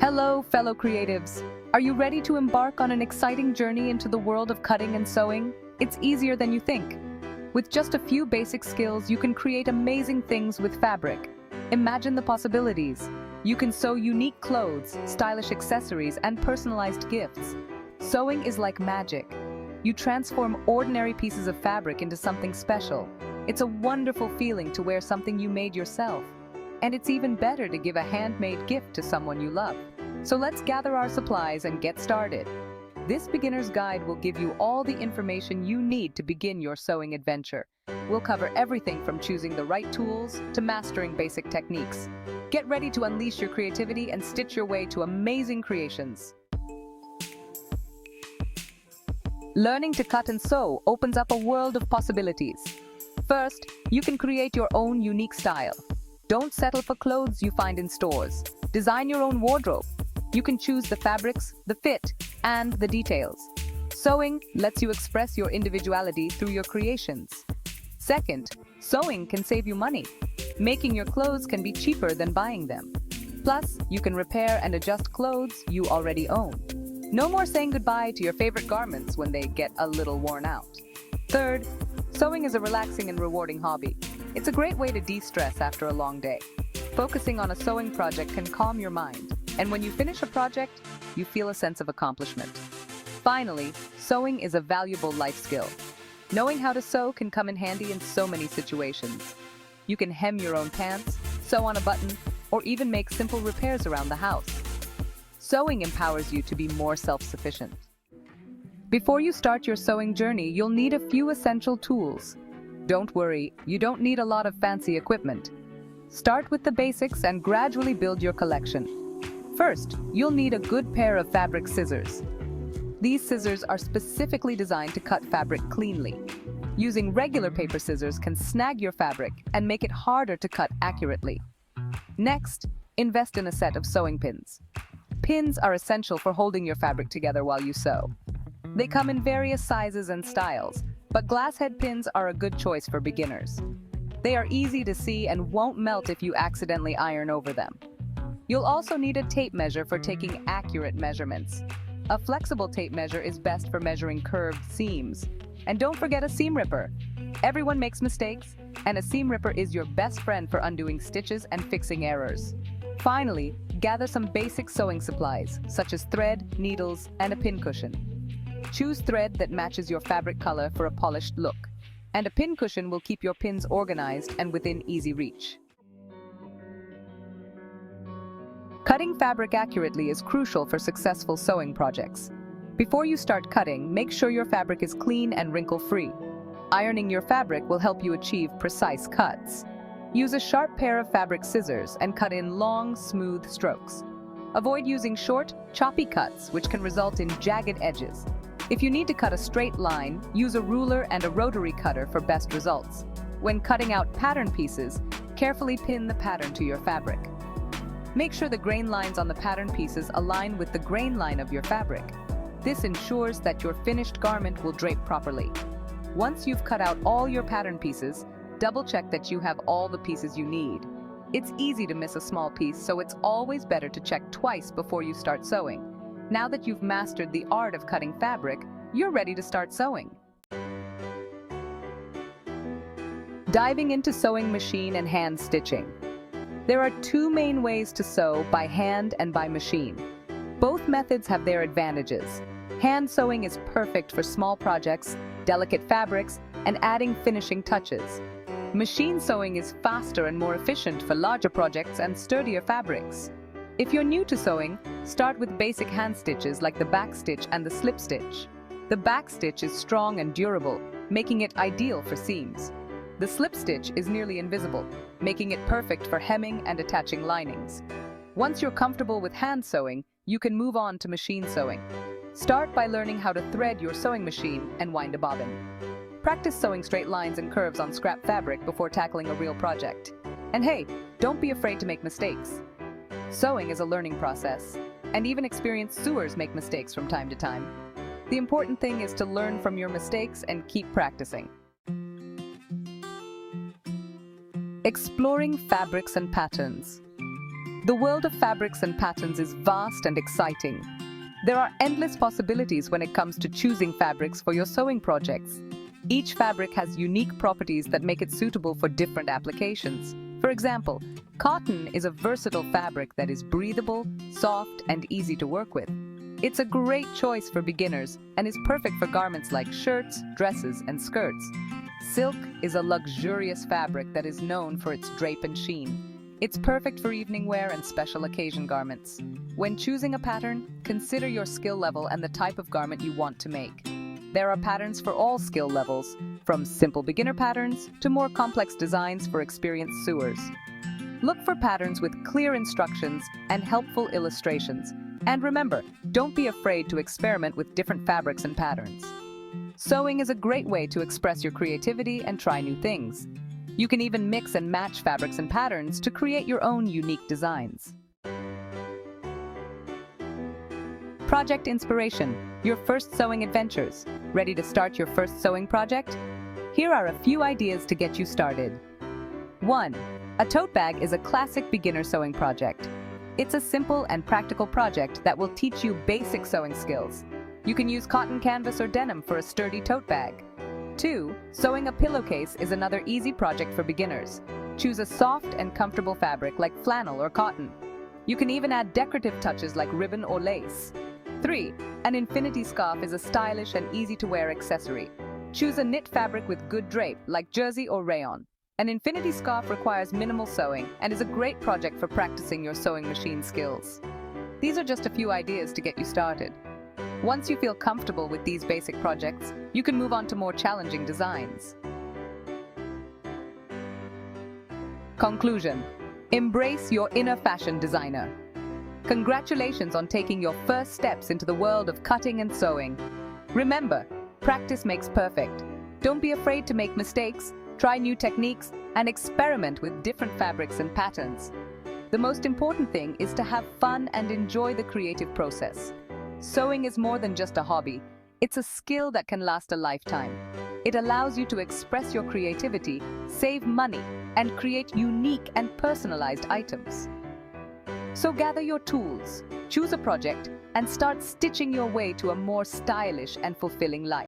Hello, fellow creatives. Are you ready to embark on an exciting journey into the world of cutting and sewing? It's easier than you think. With just a few basic skills, you can create amazing things with fabric. Imagine the possibilities. You can sew unique clothes, stylish accessories, and personalized gifts. Sewing is like magic. You transform ordinary pieces of fabric into something special. It's a wonderful feeling to wear something you made yourself. And it's even better to give a handmade gift to someone you love. So let's gather our supplies and get started. This beginner's guide will give you all the information you need to begin your sewing adventure. We'll cover everything from choosing the right tools to mastering basic techniques. Get ready to unleash your creativity and stitch your way to amazing creations. Learning to cut and sew opens up a world of possibilities. First, you can create your own unique style. Don't settle for clothes you find in stores. Design your own wardrobe. You can choose the fabrics, the fit, and the details. Sewing lets you express your individuality through your creations. Second, sewing can save you money. Making your clothes can be cheaper than buying them. Plus, you can repair and adjust clothes you already own. No more saying goodbye to your favorite garments when they get a little worn out. Third, sewing is a relaxing and rewarding hobby. It's a great way to de-stress after a long day. Focusing on a sewing project can calm your mind, and when you finish a project, you feel a sense of accomplishment. Finally, sewing is a valuable life skill. Knowing how to sew can come in handy in so many situations. You can hem your own pants, sew on a button, or even make simple repairs around the house. Sewing empowers you to be more self-sufficient. Before you start your sewing journey, you'll need a few essential tools. Don't worry, you don't need a lot of fancy equipment. Start with the basics and gradually build your collection. First, you'll need a good pair of fabric scissors. These scissors are specifically designed to cut fabric cleanly. Using regular paper scissors can snag your fabric and make it harder to cut accurately. Next, invest in a set of sewing pins. Pins are essential for holding your fabric together while you sew. They come in various sizes and styles, but glass head pins are a good choice for beginners. They are easy to see and won't melt if you accidentally iron over them. You'll also need a tape measure for taking accurate measurements. A flexible tape measure is best for measuring curved seams. And don't forget a seam ripper. Everyone makes mistakes, and a seam ripper is your best friend for undoing stitches and fixing errors. Finally, gather some basic sewing supplies, such as thread, needles, and a pincushion. Choose thread that matches your fabric color for a polished look, and a pincushion will keep your pins organized and within easy reach. Cutting fabric accurately is crucial for successful sewing projects. Before you start cutting, make sure your fabric is clean and wrinkle-free. Ironing your fabric will help you achieve precise cuts. Use a sharp pair of fabric scissors and cut in long, smooth strokes. Avoid using short, choppy cuts, which can result in jagged edges. If you need to cut a straight line, use a ruler and a rotary cutter for best results. When cutting out pattern pieces, carefully pin the pattern to your fabric. Make sure the grain lines on the pattern pieces align with the grain line of your fabric. This ensures that your finished garment will drape properly. Once you've cut out all your pattern pieces, double-check that you have all the pieces you need. It's easy to miss a small piece, so it's always better to check twice before you start sewing. Now that you've mastered the art of cutting fabric, you're ready to start sewing. Diving into sewing machine and hand stitching. There are two main ways to sew, by hand and by machine. Both methods have their advantages. Hand sewing is perfect for small projects, delicate fabrics, and adding finishing touches. Machine sewing is faster and more efficient for larger projects and sturdier fabrics. If you're new to sewing, start with basic hand stitches like the back stitch and the slip stitch. The back stitch is strong and durable, making it ideal for seams. The slip stitch is nearly invisible, making it perfect for hemming and attaching linings. Once you're comfortable with hand sewing, you can move on to machine sewing. Start by learning how to thread your sewing machine and wind a bobbin. Practice sewing straight lines and curves on scrap fabric before tackling a real project. And hey, don't be afraid to make mistakes. Sewing is a learning process, and even experienced sewers make mistakes from time to time. The important thing is to learn from your mistakes and keep practicing. Exploring fabrics and patterns. The world of fabrics and patterns is vast and exciting. There are endless possibilities when it comes to choosing fabrics for your sewing projects. Each fabric has unique properties that make it suitable for different applications. For example, cotton is a versatile fabric that is breathable, soft, and easy to work with. It's a great choice for beginners and is perfect for garments like shirts, dresses, and skirts. Silk is a luxurious fabric that is known for its drape and sheen. It's perfect for evening wear and special occasion garments. When choosing a pattern, consider your skill level and the type of garment you want to make. There are patterns for all skill levels, from simple beginner patterns to more complex designs for experienced sewers. Look for patterns with clear instructions and helpful illustrations. And remember, don't be afraid to experiment with different fabrics and patterns. Sewing is a great way to express your creativity and try new things. You can even mix and match fabrics and patterns to create your own unique designs. Project inspiration, your first sewing adventures. Ready to start your first sewing project? Here are a few ideas to get you started. 1. A tote bag is a classic beginner sewing project. It's a simple and practical project that will teach you basic sewing skills. You can use cotton canvas or denim for a sturdy tote bag. 2. Sewing a pillowcase is another easy project for beginners. Choose a soft and comfortable fabric like flannel or cotton. You can even add decorative touches like ribbon or lace. 3. An infinity scarf is a stylish and easy-to-wear accessory. Choose a knit fabric with good drape like jersey or rayon. An infinity scarf requires minimal sewing and is a great project for practicing your sewing machine skills. These are just a few ideas to get you started. Once you feel comfortable with these basic projects, you can move on to more challenging designs. Conclusion: embrace your inner fashion designer. Congratulations on taking your first steps into the world of cutting and sewing. Remember, practice makes perfect. Don't be afraid to make mistakes, try new techniques, and experiment with different fabrics and patterns. The most important thing is to have fun and enjoy the creative process. Sewing is more than just a hobby. It's a skill that can last a lifetime. It allows you to express your creativity, save money, and create unique and personalized items. So gather your tools, choose a project, and start stitching your way to a more stylish and fulfilling life.